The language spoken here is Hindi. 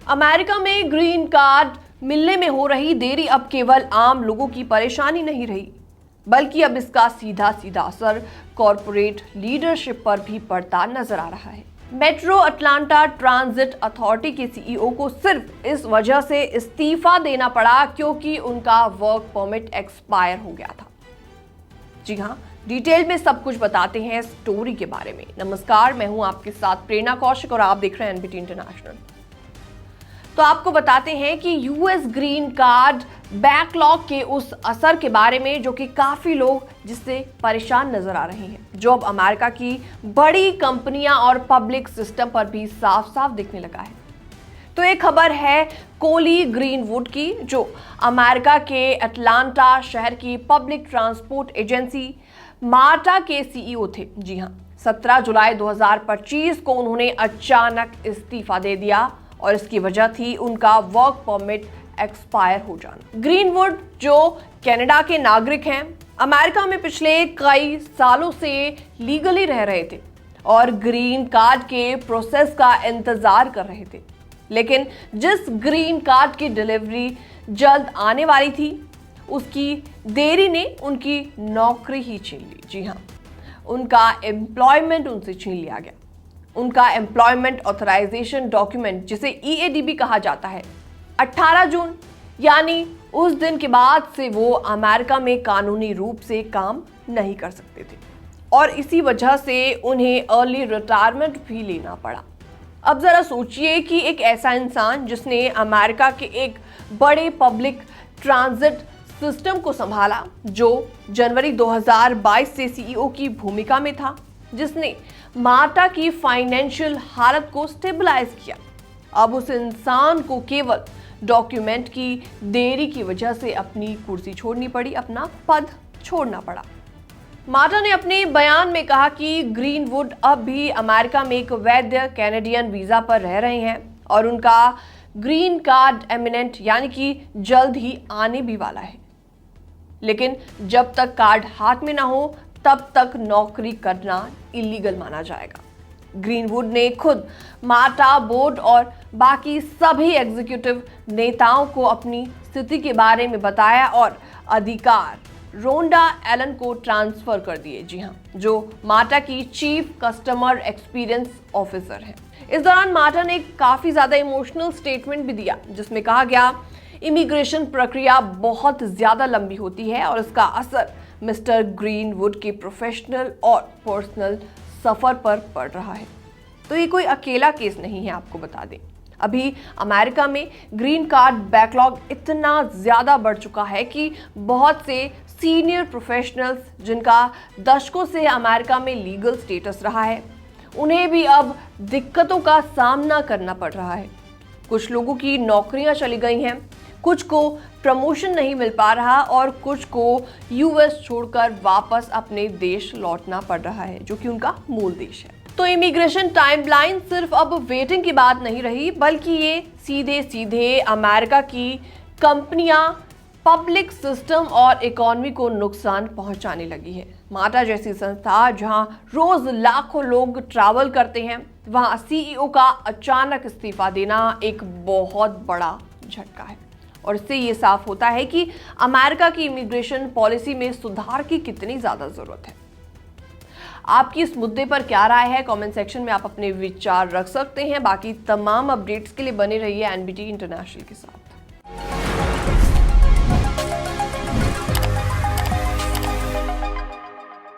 अमेरिका में ग्रीन कार्ड मिलने में हो रही देरी अब केवल आम लोगों की परेशानी नहीं रही, बल्कि अब इसका सीधा सीधा असर कॉरपोरेट लीडरशिप पर भी पड़ता नजर आ रहा है। मेट्रो अटलांटा ट्रांजिट अथॉरिटी के सीईओ को सिर्फ इस वजह से इस्तीफा देना पड़ा क्योंकि उनका वर्क परमिट एक्सपायर हो गया था। जी हाँ, डिटेल में सब कुछ बताते हैं स्टोरी के बारे में। नमस्कार, मैं हूं आपके साथ प्रेरणा कौशिक और आप देख रहे हैं एनबीटी इंटरनेशनल। तो आपको बताते हैं कि यूएस ग्रीन कार्ड बैकलॉग के उस असर के बारे में जो कि काफी लोग जिससे परेशान नजर आ रहे हैं, जो अब अमेरिका की बड़ी कंपनियां और पब्लिक सिस्टम पर भी साफ साफ दिखने लगा है। तो एक खबर है कोली ग्रीनवुड की, जो अमेरिका के अटलांटा शहर की पब्लिक ट्रांसपोर्ट एजेंसी मार्टा के सीईओ थे। जी हाँ, 17 जुलाई 2025 को उन्होंने अचानक इस्तीफा दे दिया और इसकी वजह थी उनका वर्क परमिट एक्सपायर हो जाना। ग्रीनवुड, जो कनाडा के नागरिक हैं, अमेरिका में पिछले कई सालों से लीगली रह रहे थे और ग्रीन कार्ड के प्रोसेस का इंतजार कर रहे थे। लेकिन जिस ग्रीन कार्ड की डिलीवरी जल्द आने वाली थी, उसकी देरी ने उनकी नौकरी ही छीन ली। जी हाँ, उनका एम्प्लॉयमेंट उनसे छीन लिया गया। उनका एम्प्लॉयमेंट ऑथराइजेशन डॉक्यूमेंट, जिसे ईएडीबी कहा जाता है, 18 जून यानी उस दिन के बाद से वो अमेरिका में कानूनी रूप से काम नहीं कर सकते थे और इसी वजह से उन्हें अर्ली रिटायरमेंट भी लेना पड़ा। अब जरा सोचिए कि एक ऐसा इंसान जिसने अमेरिका के एक बड़े पब्लिक ट्रांजिट सिस्टम को संभाला, जो जनवरी 2022 से सीईओ की भूमिका में था, जिसने मार्टा की फाइनेंशियल हालत को स्टेबलाइज किया, अब उस इंसान को केवल डॉक्यूमेंट की देरी की वजह से अपनी कुर्सी छोड़नी पड़ी, अपना पद छोड़ना पड़ा। मार्टा ने अपने बयान में कहा कि ग्रीनवुड अब भी अमेरिका में एक वैध कैनेडियन वीजा पर रह रहे हैं और उनका ग्रीन कार्ड एमिनेंट यानी कि जल्द ही आने भी वाला है। लेकिन जब तक कार्ड हाथ में ना हो तब तक नौकरी करना इलीगल माना जाएगा। ग्रीनवुड ने खुद मार्टा बोर्ड और बाकी सभी एग्जीक्यूटिव नेताओं को अपनी स्थिति के बारे में बताया और अधिकार रोंडा एलन को ट्रांसफर कर दिए। जी हाँ, जो मार्टा की चीफ कस्टमर एक्सपीरियंस ऑफिसर है। इस दौरान मार्टा ने काफी ज्यादा इमोशनल स्टेटमेंट भी दिया, जिसमें कहा गया इमिग्रेशन प्रक्रिया बहुत ज्यादा लंबी होती है और इसका असर मिस्टर ग्रीनवुड के प्रोफेशनल और पर्सनल सफर पर पड़ रहा है। तो ये कोई अकेला केस नहीं है, आपको बता दें। अभी अमेरिका में ग्रीन कार्ड बैकलॉग इतना ज्यादा बढ़ चुका है कि बहुत से सीनियर प्रोफेशनल्स, जिनका दशकों से अमेरिका में लीगल स्टेटस रहा है, उन्हें भी अब दिक्कतों का सामना करना पड़ रहा है। कुछ लोगों की नौकरियां चली गई हैं, कुछ को प्रमोशन नहीं मिल पा रहा और कुछ को यूएस छोड़कर वापस अपने देश लौटना पड़ रहा है, जो कि उनका मूल देश है। तो इमिग्रेशन टाइमलाइन सिर्फ अब वेटिंग की बात नहीं रही, बल्कि ये सीधे सीधे अमेरिका की कंपनियां, पब्लिक सिस्टम और इकोनॉमी को नुकसान पहुंचाने लगी है। मार्टा जैसी संस्था जहां रोज लाखों लोग ट्रैवल करते हैं, वहां सीईओ का अचानक इस्तीफा देना एक बहुत बड़ा झटका है और इससे ये साफ होता है कि अमेरिका की इमिग्रेशन पॉलिसी में सुधार की कितनी ज्यादा जरूरत है। आपकी इस मुद्दे पर क्या राय है? कमेंट सेक्शन में आप अपने विचार रख सकते हैं। बाकी तमाम अपडेट्स के लिए बने रहिए एनबीटी इंटरनेशनल के साथ।